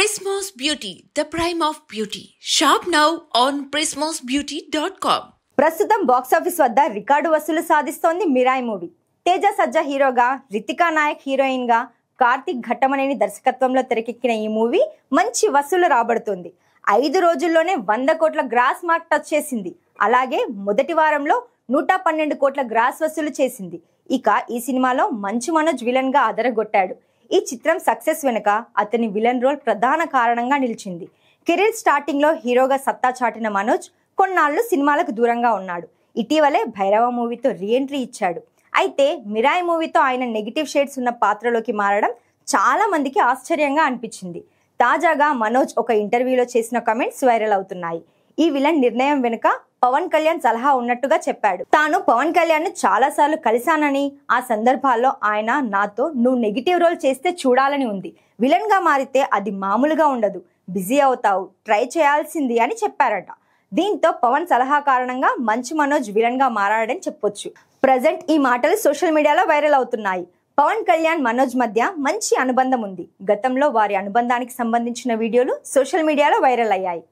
Prismos Beauty, the prime of beauty. Shop now on prismosbeauty.com. ప్రస్తుతం box office వద్ద record వసూలు సాధిస్తోంది Mirai movie. Teja సజ్జా హీరోగా, Ritika Naik heroine గా, కార్తిక్ ఘట్టమనేని దర్శకత్వంలో తెరకెక్కిన ఈ మూవీ మంచి వసూలు రాబడుతోంది. 5 రోజుల్లోనే 100 కోట్ల గ్రాస్ మార్క్ టచ్ చేసింది. అలాగే మొదటి వారంలో 112 కోట్ల గ్రాస్ వసూలు చేసింది. ఇక ఈ సినిమాలో మంచు మనోజ్ విలన్ గా అదరగొట్టాడు. ఈ చిత్రం సక్సెస్ వెనుక అతని విలన్ రోల్ ప్రధాన కారణంగా నిలిచింది. కెరీర్ స్టార్టింగ్ లో హీరోగా సత్తా చాటిన మనోజ్ కొన్నాళ్లు సినిమాలకు దూరంగా ఉన్నాడు. ఇటీవలే భైరవ మూవీతో రీఎంట్రీ ఇచ్చాడు. అయితే మిరాయి మూవీతో ఆయన నెగిటివ్ షేడ్స్ ఉన్న పాత్రలోకి మారడం చాలా మందికి ఆశ్చర్యంగా అనిపించింది. తాజాగా మనోజ్ ఒక ఇంటర్వ్యూలో చేసిన కామెంట్స్ వైరల్ అవుతున్నాయి. ఈ విలన్ నిర్ణయం వెనుక పవన్ కళ్యాణ్ సలహా ఉన్నట్టుగా చెప్పాడు. తాను పవన్ కళ్యాణ్ ను చాలా సార్లు కలిశానని, ఆ సందర్భాల్లో ఆయన నాతో నువ్వు నెగిటివ్ రోల్ చేస్తే చూడాలని ఉంది, విలన్ గా మారితే అది మామూలుగా ఉండదు, బిజీ అవుతావు, ట్రై చేయాల్సింది అని చెప్పారట. దీంతో పవన్ సలహా కారణంగా మంచు మనోజ్ విలన్ గా మారాడని చెప్పొచ్చు. ప్రజెంట్ ఈ మాటలు సోషల్ మీడియాలో వైరల్ అవుతున్నాయి. పవన్ కళ్యాణ్ మనోజ్ మధ్య మంచి అనుబంధం ఉంది. గతంలో వారి అనుబంధానికి సంబంధించిన వీడియోలు సోషల్ మీడియాలో వైరల్ అయ్యాయి.